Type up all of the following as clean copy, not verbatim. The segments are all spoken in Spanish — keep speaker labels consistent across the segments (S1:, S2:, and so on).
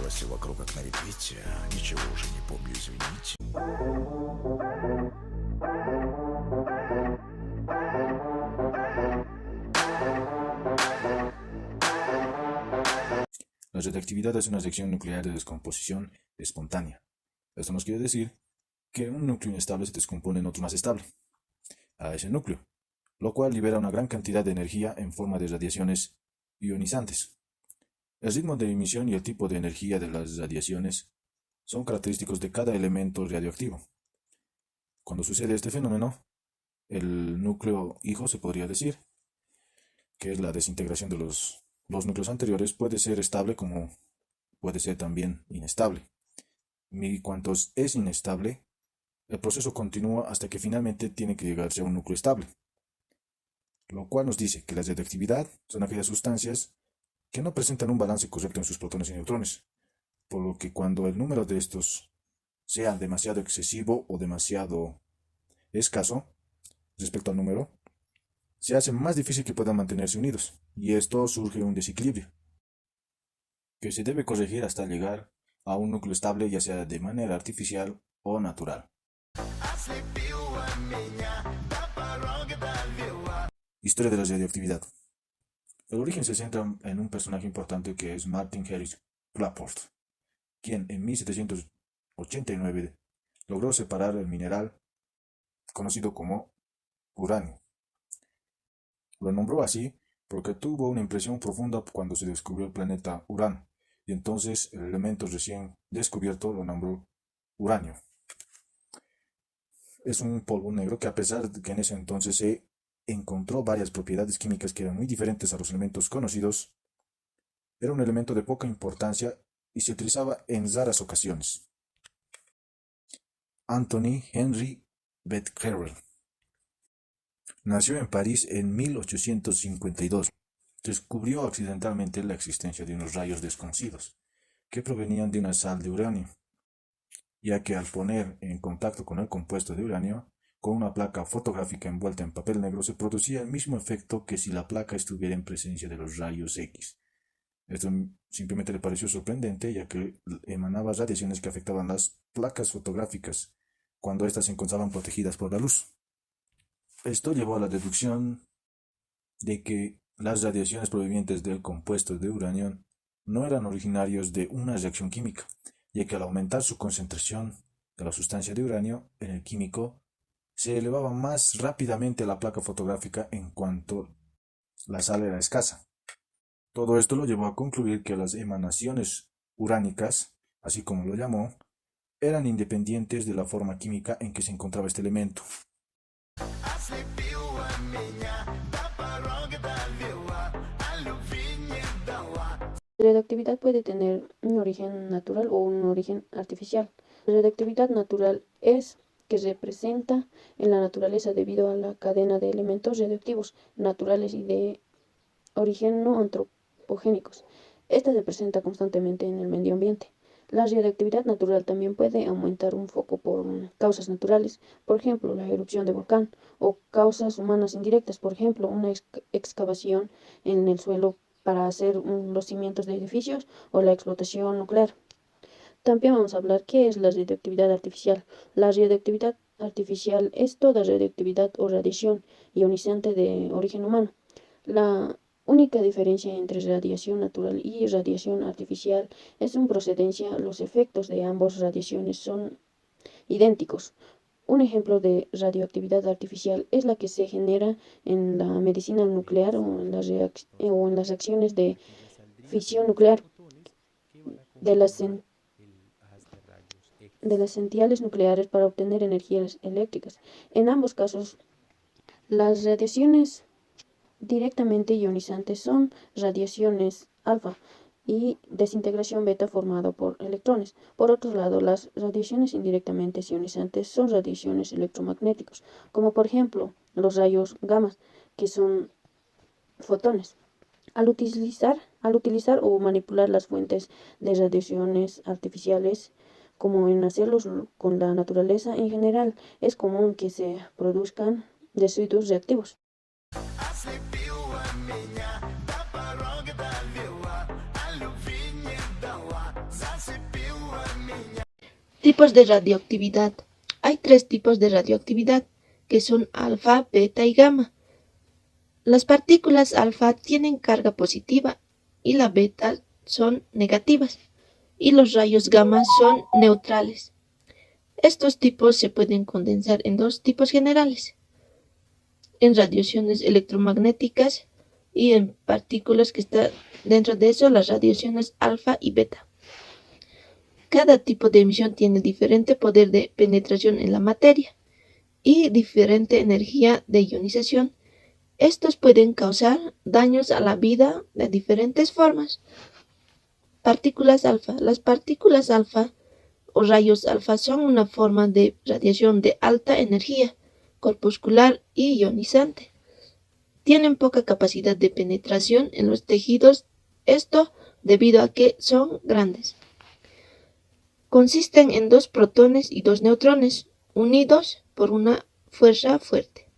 S1: Крутилось вокруг как на репите. Ничего уже не помню, извините.
S2: La radiactividad es una reacción nuclear de descomposición espontánea. Esto nos quiere decir que un núcleo inestable se descompone en otro más estable, a ese núcleo, lo cual libera una gran cantidad de energía en forma de radiaciones ionizantes. El ritmo de emisión y el tipo de energía de las radiaciones son característicos de cada elemento radioactivo. Cuando sucede este fenómeno, el núcleo hijo se podría decir que es la desintegración de los núcleos anteriores, puede ser estable como puede ser también inestable. Y cuando es inestable, el proceso continúa hasta que finalmente tiene que llegarse a un núcleo estable. Lo cual nos dice que la radioactividad son aquellas sustancias que no presentan un balance correcto en sus protones y neutrones, por lo que cuando el número de estos sea demasiado excesivo o demasiado escaso respecto al número, se hace más difícil que puedan mantenerse unidos, y esto surge un desequilibrio, que se debe corregir hasta llegar a un núcleo estable, ya sea de manera artificial o natural. Historia de la radioactividad. El origen se centra en un personaje importante que es Martin Harris Claport, quien en 1789 logró separar el mineral conocido como uranio. Lo nombró así porque tuvo una impresión profunda cuando se descubrió el planeta Urano, y entonces el elemento recién descubierto lo nombró uranio. Es un polvo negro que, a pesar de que en ese entonces se encontró varias propiedades químicas que eran muy diferentes a los elementos conocidos, era un elemento de poca importancia y se utilizaba en raras ocasiones. Anthony Henry Becquerel nació en París en 1852. Descubrió accidentalmente la existencia de unos rayos desconocidos que provenían de una sal de uranio, ya que al poner en contacto con el compuesto de uranio con una placa fotográfica envuelta en papel negro se producía el mismo efecto que si la placa estuviera en presencia de los rayos X. Esto simplemente le pareció sorprendente, ya que emanaba radiaciones que afectaban las placas fotográficas cuando éstas se encontraban protegidas por la luz. Esto llevó a la deducción de que las radiaciones provenientes del compuesto de uranio no eran originarios de una reacción química, ya que al aumentar su concentración de la sustancia de uranio en el químico, se elevaba más rápidamente la placa fotográfica en cuanto la sal era escasa. Todo esto lo llevó a concluir que las emanaciones uránicas, así como lo llamó, eran independientes de la forma química en que se encontraba este elemento.
S3: La radioactividad puede tener un origen natural o un origen artificial. La radioactividad natural es que se presenta en la naturaleza debido a la cadena de elementos radioactivos naturales y de origen no antropogénicos. Esta se presenta constantemente en el medio ambiente. La radioactividad natural también puede aumentar un foco por causas naturales, por ejemplo, la erupción de volcán, o causas humanas indirectas, por ejemplo, una excavación en el suelo para hacer los cimientos de edificios o la explotación nuclear. También vamos a hablar qué es la radioactividad artificial. La radioactividad artificial es toda radioactividad o radiación ionizante de origen humano. La única diferencia entre radiación natural y radiación artificial es su procedencia. Los efectos de ambas radiaciones son idénticos. Un ejemplo de radioactividad artificial es la que se genera en la medicina nuclear o en las reacciones de fisión nuclear de las centrales nucleares para obtener energías eléctricas. En ambos casos, las radiaciones directamente ionizantes son radiaciones alfa y desintegración beta formado por electrones. Por otro lado, las radiaciones indirectamente ionizantes son radiaciones electromagnéticas, como por ejemplo los rayos gamma, que son fotones. Al utilizar o manipular las fuentes de radiaciones artificiales, como en hacerlos con la naturaleza en general, es común que se produzcan residuos reactivos. Tipos de radioactividad. Hay 3 tipos de radioactividad, que son alfa, beta y gamma. Las partículas alfa tienen carga positiva y la beta son negativas, y los rayos gamma son neutrales. Estos tipos se pueden condensar en 2 tipos generales, en radiaciones electromagnéticas y en partículas que están dentro de eso, las radiaciones alfa y beta. Cada tipo de emisión tiene diferente poder de penetración en la materia y diferente energía de ionización. Estos pueden causar daños a la vida de diferentes formas. Partículas alfa. Las partículas alfa o rayos alfa son una forma de radiación de alta energía, corpuscular y ionizante. Tienen poca capacidad de penetración en los tejidos, esto debido a que son grandes. Consisten en 2 protones y 2 neutrones, unidos por una fuerza fuerte.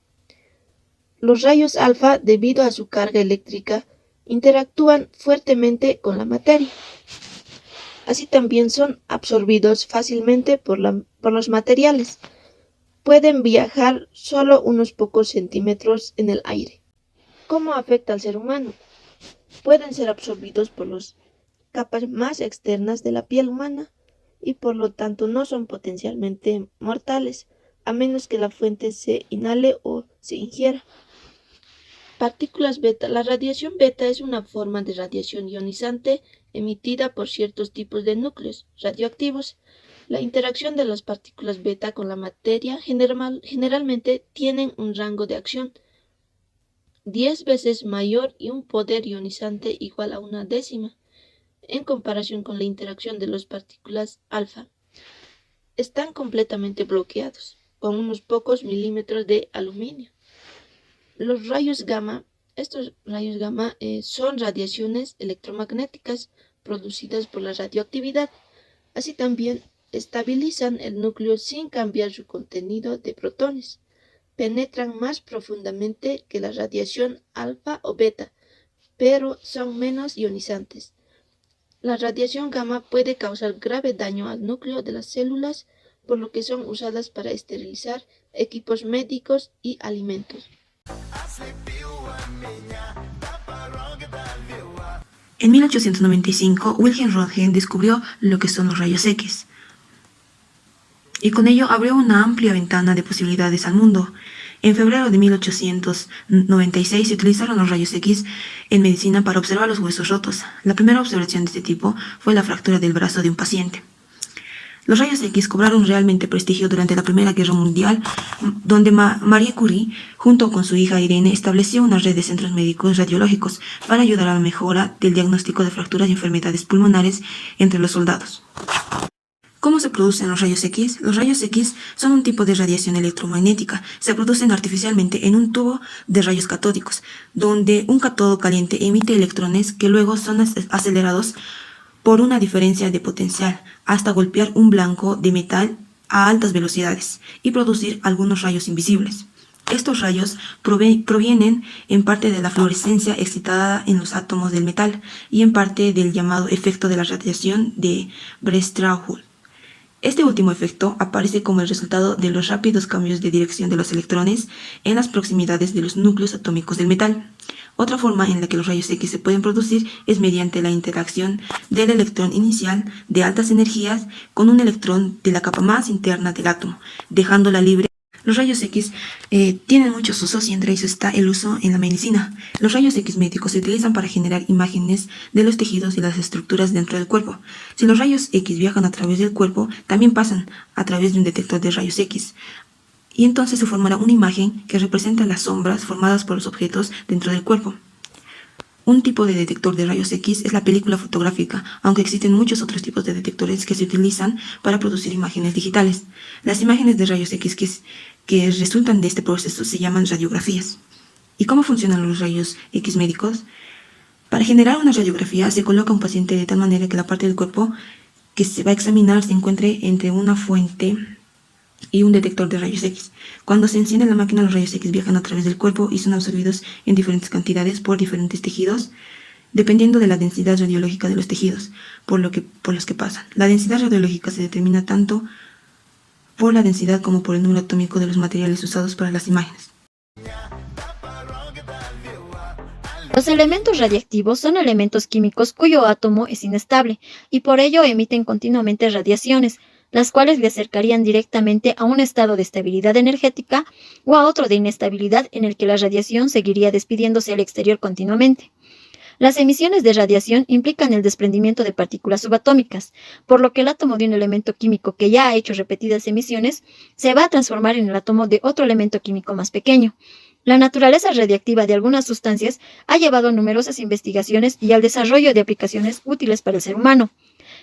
S3: Los rayos alfa, debido a su carga eléctrica, interactúan fuertemente con la materia. Así también son absorbidos fácilmente por los materiales. Pueden viajar solo unos pocos centímetros en el aire. ¿Cómo afecta al ser humano? Pueden ser absorbidos por las capas más externas de la piel humana y por lo tanto no son potencialmente mortales, a menos que la fuente se inhale o se ingiera. Partículas beta. La radiación beta es una forma de radiación ionizante emitida por ciertos tipos de núcleos radioactivos. La interacción de las partículas beta con la materia generalmente tienen un rango de acción 10 veces mayor y un poder ionizante igual a 1/10 en comparación con la interacción de las partículas alfa. Están completamente bloqueados, con unos pocos milímetros de aluminio. Los rayos gamma. Estos rayos gamma son radiaciones electromagnéticas producidas por la radioactividad. Así también estabilizan el núcleo sin cambiar su contenido de protones. Penetran más profundamente que la radiación alfa o beta, pero son menos ionizantes. La radiación gamma puede causar grave daño al núcleo de las células, por lo que son usadas para esterilizar equipos médicos y alimentos.
S4: En 1895, Wilhelm Röntgen descubrió lo que son los rayos X, y con ello abrió una amplia ventana de posibilidades al mundo. En febrero de 1896 se utilizaron los rayos X en medicina para observar los huesos rotos. La primera observación de este tipo fue la fractura del brazo de un paciente. Los rayos X cobraron realmente prestigio durante la Primera Guerra Mundial, donde Marie Curie, junto con su hija Irene, estableció una red de centros médicos radiológicos para ayudar a la mejora del diagnóstico de fracturas y enfermedades pulmonares entre los soldados. ¿Cómo se producen los rayos X? Los rayos X son un tipo de radiación electromagnética. Se producen artificialmente en un tubo de rayos catódicos, donde un cátodo caliente emite electrones que luego son acelerados por una diferencia de potencial hasta golpear un blanco de metal a altas velocidades y producir algunos rayos invisibles. Estos rayos provienen en parte de la fluorescencia excitada en los átomos del metal y en parte del llamado efecto de la radiación de Breslau-Hull. Este último efecto aparece como el resultado de los rápidos cambios de dirección de los electrones en las proximidades de los núcleos atómicos del metal. Otra forma en la que los rayos X se pueden producir es mediante la interacción del electrón inicial de altas energías con un electrón de la capa más interna del átomo, dejándola libre. Los rayos X tienen muchos usos y entre ellos está el uso en la medicina. Los rayos X médicos se utilizan para generar imágenes de los tejidos y las estructuras dentro del cuerpo. Si los rayos X viajan a través del cuerpo, también pasan a través de un detector de rayos X. Y entonces se formará una imagen que representa las sombras formadas por los objetos dentro del cuerpo. Un tipo de detector de rayos X es la película fotográfica, aunque existen muchos otros tipos de detectores que se utilizan para producir imágenes digitales. Las imágenes de rayos X que resultan de este proceso se llaman radiografías. ¿Y cómo funcionan los rayos X médicos? Para generar una radiografía se coloca a un paciente de tal manera que la parte del cuerpo que se va a examinar se encuentre entre una fuente y un detector de rayos X. Cuando se enciende la máquina, los rayos X viajan a través del cuerpo y son absorbidos en diferentes cantidades por diferentes tejidos dependiendo de la densidad radiológica de los tejidos por los que pasan. La densidad radiológica se determina tanto por la densidad como por el número atómico de los materiales usados para las imágenes.
S5: Los elementos radiactivos son elementos químicos cuyo átomo es inestable y por ello emiten continuamente radiaciones, las cuales le acercarían directamente a un estado de estabilidad energética o a otro de inestabilidad en el que la radiación seguiría despidiéndose al exterior continuamente. Las emisiones de radiación implican el desprendimiento de partículas subatómicas, por lo que el átomo de un elemento químico que ya ha hecho repetidas emisiones se va a transformar en el átomo de otro elemento químico más pequeño. La naturaleza radiactiva de algunas sustancias ha llevado a numerosas investigaciones y al desarrollo de aplicaciones útiles para el ser humano.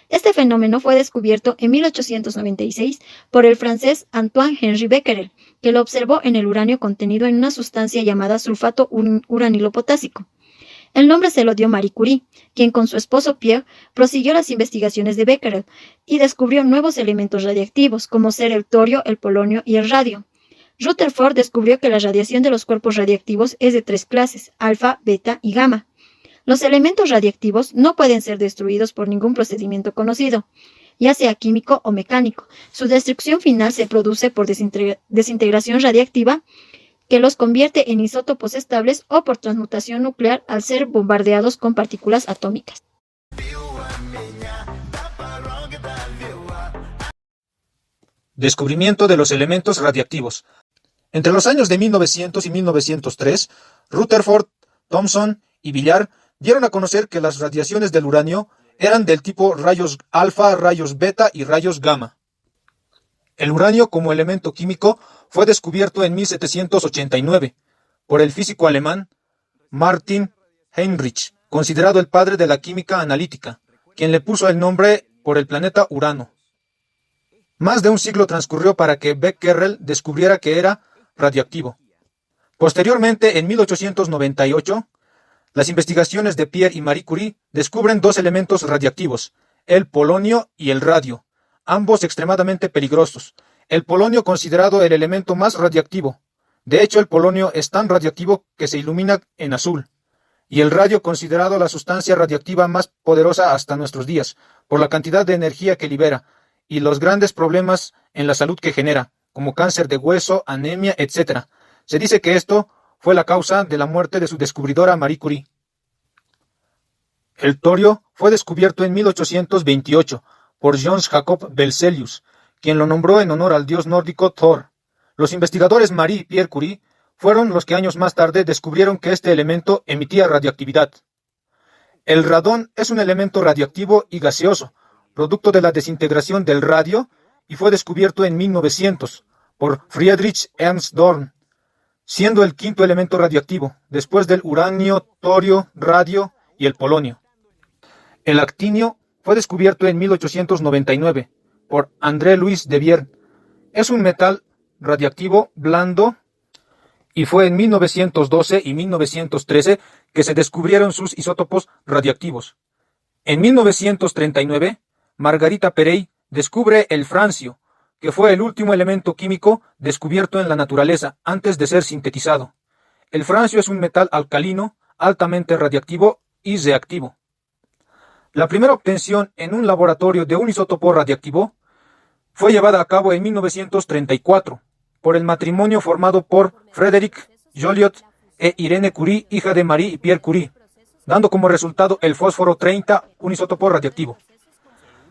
S5: Este fenómeno fue descubierto en 1896 por el francés Antoine-Henri Becquerel, que lo observó en el uranio contenido en una sustancia llamada sulfato uranilo potásico. El nombre se lo dio Marie Curie, quien con su esposo Pierre prosiguió las investigaciones de Becquerel y descubrió nuevos elementos radiactivos, como ser el torio, el polonio y el radio. Rutherford descubrió que la radiación de los cuerpos radiactivos es de 3 clases, alfa, beta y gamma. Los elementos radiactivos no pueden ser destruidos por ningún procedimiento conocido, ya sea químico o mecánico. Su destrucción final se produce por desintegración radiactiva, que los convierte en isótopos estables o por transmutación nuclear al ser bombardeados con partículas atómicas.
S6: Descubrimiento de los elementos radiactivos. Entre los años de 1900 y 1903, Rutherford, Thomson y Villard dieron a conocer que las radiaciones del uranio eran del tipo rayos alfa, rayos beta y rayos gamma. El uranio como elemento químico fue descubierto en 1789 por el físico alemán Martin Heinrich, considerado el padre de la química analítica, quien le puso el nombre por el planeta Urano. Más de un siglo transcurrió para que Becquerel descubriera que era radioactivo. Posteriormente, en 1898, las investigaciones de Pierre y Marie Curie descubren 2 elementos radiactivos, el polonio y el radio, ambos extremadamente peligrosos. El polonio considerado el elemento más radiactivo. De hecho, el polonio es tan radiactivo que se ilumina en azul. Y el radio considerado la sustancia radiactiva más poderosa hasta nuestros días, por la cantidad de energía que libera y los grandes problemas en la salud que genera, como cáncer de hueso, anemia, etc. Se dice que esto fue la causa de la muerte de su descubridora Marie Curie. El torio fue descubierto en 1828 por Jöns Jacob Berzelius, quien lo nombró en honor al dios nórdico Thor. Los investigadores Marie y Pierre Curie fueron los que años más tarde descubrieron que este elemento emitía radioactividad. El radón es un elemento radioactivo y gaseoso, producto de la desintegración del radio, y fue descubierto en 1900 por Friedrich Ernst Dorn, siendo el 5º elemento radioactivo, después del uranio, torio, radio y el polonio. El actinio fue descubierto en 1899 por André Louis Debierne. Es un metal radiactivo blando y fue en 1912 y 1913 que se descubrieron sus isótopos radiactivos. En 1939, Margarita Perey descubre el francio, que fue el último elemento químico descubierto en la naturaleza antes de ser sintetizado. El francio es un metal alcalino, altamente radiactivo y reactivo. La primera obtención en un laboratorio de un isótopo radiactivo fue llevada a cabo en 1934 por el matrimonio formado por Frédéric Joliot e Irene Curie, hija de Marie y Pierre Curie, dando como resultado el fósforo 30, un isótopo radiactivo.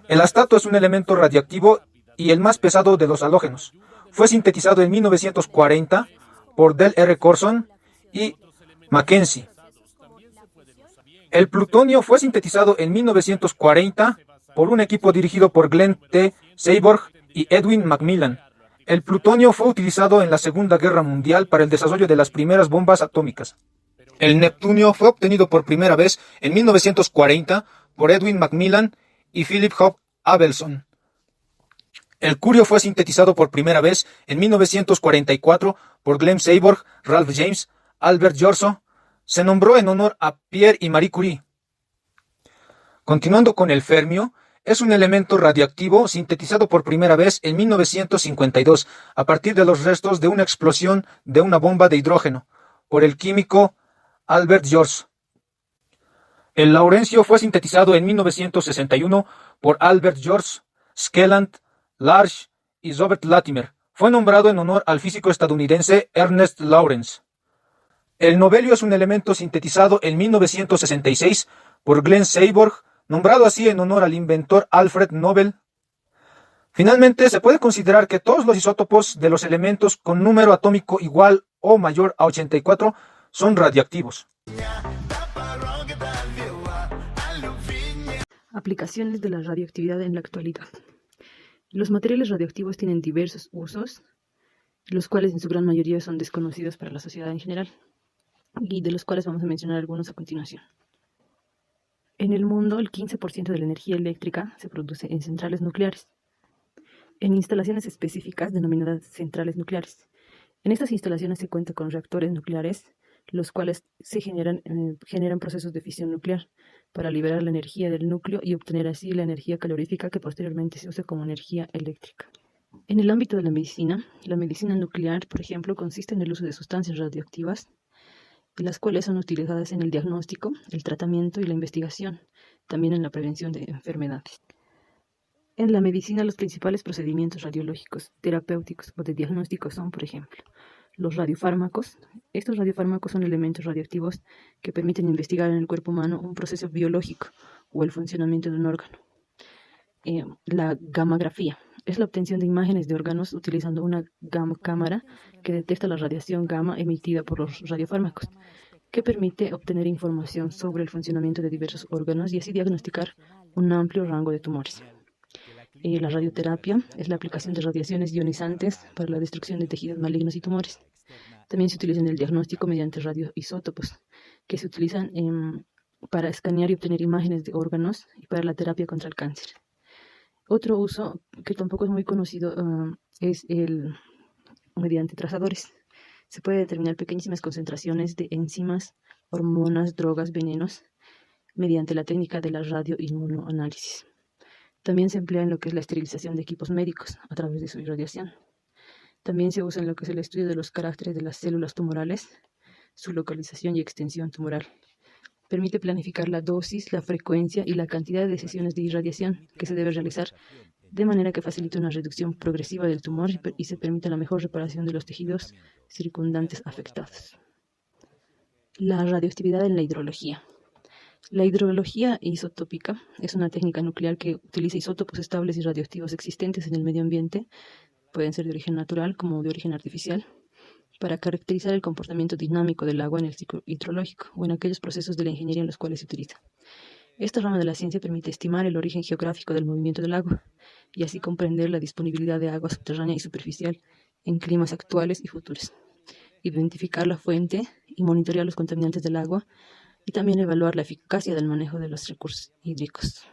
S6: El astato es un elemento radiactivo y el más pesado de los halógenos. Fue sintetizado en 1940 por Del R. Corson y Mackenzie. El plutonio fue sintetizado en 1940 por un equipo dirigido por Glenn T. Seiborg y Edwin Macmillan. El plutonio fue utilizado en la Segunda Guerra Mundial para el desarrollo de las primeras bombas atómicas. El neptunio fue obtenido por primera vez en 1940 por Edwin Macmillan y Philip Hope Abelson. El curio fue sintetizado por primera vez en 1944 por Glenn Seiborg, Ralph James, Albert Giorgio. Se nombró en honor a Pierre y Marie Curie. Continuando con el fermio, es un elemento radiactivo sintetizado por primera vez en 1952 a partir de los restos de una explosión de una bomba de hidrógeno por el químico Albert Giorgio. El laurencio fue sintetizado en 1961 por Albert George Skelland, Large y Robert Latimer. Fue nombrado en honor al físico estadounidense Ernest Lawrence. El novelio es un elemento sintetizado en 1966 por Glenn Seaborg, nombrado así en honor al inventor Alfred Nobel. Finalmente, se puede considerar que todos los isótopos de los elementos con número atómico igual o mayor a 84 son radiactivos.
S4: Aplicaciones de la radioactividad en la actualidad. Los materiales radioactivos tienen diversos usos, los cuales en su gran mayoría son desconocidos para la sociedad en general, y de los cuales vamos a mencionar algunos a continuación. En el mundo, el 15% de la energía eléctrica se produce en centrales nucleares, en instalaciones específicas denominadas centrales nucleares. En estas instalaciones se cuenta con reactores nucleares, los cuales generan procesos de fisión nuclear para liberar la energía del núcleo y obtener así la energía calorífica que posteriormente se usa como energía eléctrica. En el ámbito de la medicina nuclear, por ejemplo, consiste en el uso de sustancias radioactivas, las cuales son utilizadas en el diagnóstico, el tratamiento y la investigación, también en la prevención de enfermedades. En la medicina, los principales procedimientos radiológicos, terapéuticos o de diagnóstico son, por ejemplo, los radiofármacos. Estos radiofármacos son elementos radioactivos que permiten investigar en el cuerpo humano un proceso biológico o el funcionamiento de un órgano. La gammagrafía es la obtención de imágenes de órganos utilizando una cámara que detecta la radiación gamma emitida por los radiofármacos, que permite obtener información sobre el funcionamiento de diversos órganos y así diagnosticar un amplio rango de tumores. La radioterapia es la aplicación de radiaciones ionizantes para la destrucción de tejidos malignos y tumores. También se utiliza en el diagnóstico mediante radioisótopos, que se utilizan para escanear y obtener imágenes de órganos y para la terapia contra el cáncer. Otro uso que tampoco es muy conocido es el mediante trazadores. Se puede determinar pequeñísimas concentraciones de enzimas, hormonas, drogas, venenos, mediante la técnica de la radioinmunoanálisis. También se emplea en lo que es la esterilización de equipos médicos a través de su irradiación. También se usa en lo que es el estudio de los caracteres de las células tumorales, su localización y extensión tumoral. Permite planificar la dosis, la frecuencia y la cantidad de sesiones de irradiación que se debe realizar, de manera que facilite una reducción progresiva del tumor y se permita la mejor reparación de los tejidos circundantes afectados. La radioactividad en la hidrología. La hidrología isotópica es una técnica nuclear que utiliza isótopos estables y radioactivos existentes en el medio ambiente, pueden ser de origen natural como de origen artificial, para caracterizar el comportamiento dinámico del agua en el ciclo hidrológico o en aquellos procesos de la ingeniería en los cuales se utiliza. Esta rama de la ciencia permite estimar el origen geográfico del movimiento del agua y así comprender la disponibilidad de agua subterránea y superficial en climas actuales y futuros, identificar la fuente y monitorear los contaminantes del agua, y también evaluar la eficacia del manejo de los recursos hídricos.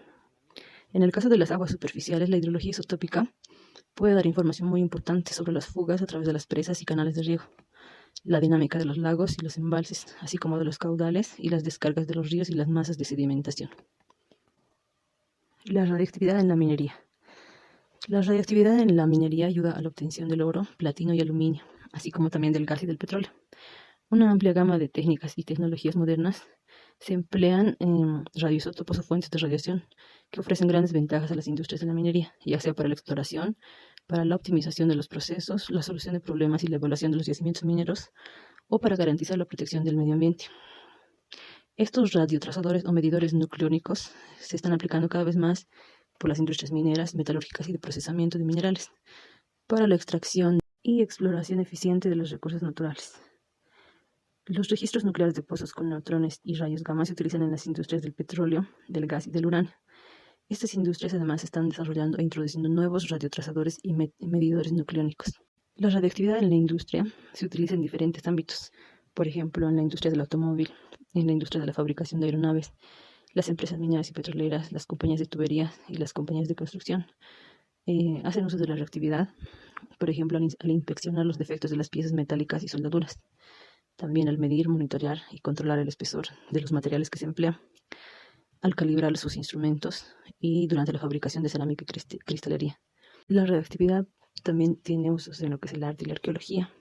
S4: En el caso de las aguas superficiales, la hidrología isotópica puede dar información muy importante sobre las fugas a través de las presas y canales de riego, la dinámica de los lagos y los embalses, así como de los caudales y las descargas de los ríos y las masas de sedimentación. La radioactividad en la minería. La radioactividad en la minería ayuda a la obtención del oro, platino y aluminio, así como también del gas y del petróleo. Una amplia gama de técnicas y tecnologías modernas se emplean en radioisótopos o fuentes de radiación que ofrecen grandes ventajas a las industrias de la minería, ya sea para la exploración, para la optimización de los procesos, la solución de problemas y la evaluación de los yacimientos mineros, o para garantizar la protección del medio ambiente. Estos radiotrazadores o medidores nucleónicos se están aplicando cada vez más por las industrias mineras, metalúrgicas y de procesamiento de minerales, para la extracción y exploración eficiente de los recursos naturales. Los registros nucleares de pozos con neutrones y rayos gamma se utilizan en las industrias del petróleo, del gas y del uranio. Estas industrias además están desarrollando e introduciendo nuevos radiotrazadores y medidores nucleónicos. La radioactividad en la industria se utiliza en diferentes ámbitos, por ejemplo, en la industria del automóvil, en la industria de la fabricación de aeronaves, las empresas mineras y petroleras, las compañías de tuberías y las compañías de construcción. Hacen uso de la radioactividad, por ejemplo, al inspeccionar los defectos de las piezas metálicas y soldaduras. También al medir, monitorear y controlar el espesor de los materiales que se emplean, al calibrar sus instrumentos y durante la fabricación de cerámica y cristalería. La radioactividad también tiene usos en lo que es el arte y la arqueología.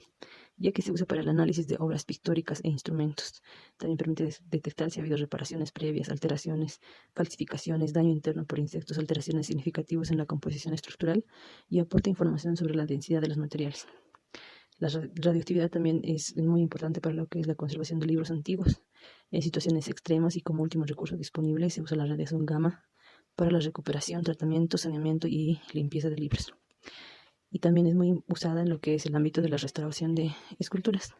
S7: ya que se usa para el análisis de obras pictóricas e instrumentos. También permite detectar si ha habido reparaciones previas, alteraciones, falsificaciones, daño interno por insectos, alteraciones significativas en la composición estructural y aporta información sobre la densidad de los materiales. La radioactividad también es muy importante para lo que es la conservación de libros antiguos. En situaciones extremas y como último recurso disponible se usa la radiación gamma para la recuperación, tratamiento, saneamiento y limpieza de libros. Y también es muy usada en lo que es el ámbito de la restauración de esculturas.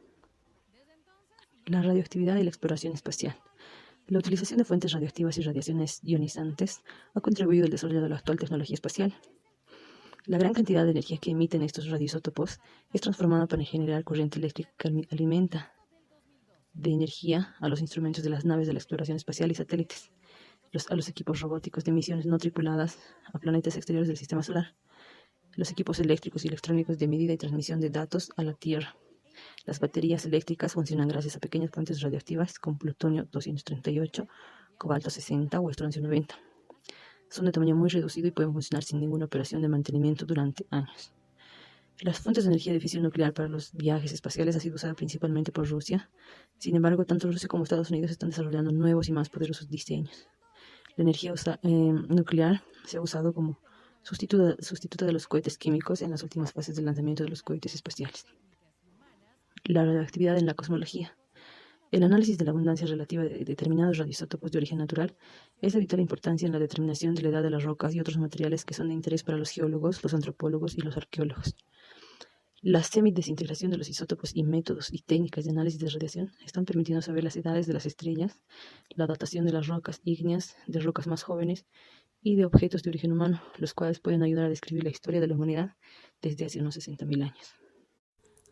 S7: La radioactividad y la exploración espacial. La utilización de fuentes radioactivas y radiaciones ionizantes ha contribuido al desarrollo de la actual tecnología espacial. La gran cantidad de energía que emiten estos radioisótopos es transformada para generar corriente eléctrica que alimenta de energía a los instrumentos de las naves de la exploración espacial y satélites, a los equipos robóticos de misiones no tripuladas a planetas exteriores del sistema solar, los equipos eléctricos y electrónicos de medida y transmisión de datos a la Tierra. Las baterías eléctricas funcionan gracias a pequeñas fuentes radioactivas con plutonio 238, cobalto 60 o estroncio 90. Son de tamaño muy reducido y pueden funcionar sin ninguna operación de mantenimiento durante años. Las fuentes de energía de fisión nuclear para los viajes espaciales ha sido usada principalmente por Rusia. Sin embargo, tanto Rusia como Estados Unidos están desarrollando nuevos y más poderosos diseños. La energía nuclear se ha usado como sustituta de los cohetes químicos en las últimas fases del lanzamiento de los cohetes espaciales. La radioactividad en la cosmología. El análisis de la abundancia relativa de determinados radioisótopos de origen natural es de vital importancia en la determinación de la edad de las rocas y otros materiales que son de interés para los geólogos, los antropólogos y los arqueólogos. La semidesintegración de los isótopos y métodos y técnicas de análisis de radiación están permitiendo saber las edades de las estrellas, la datación de las rocas ígneas, de rocas más jóvenes y de objetos de origen humano, los cuales pueden ayudar a describir la historia de la humanidad desde hace unos 60.000 años.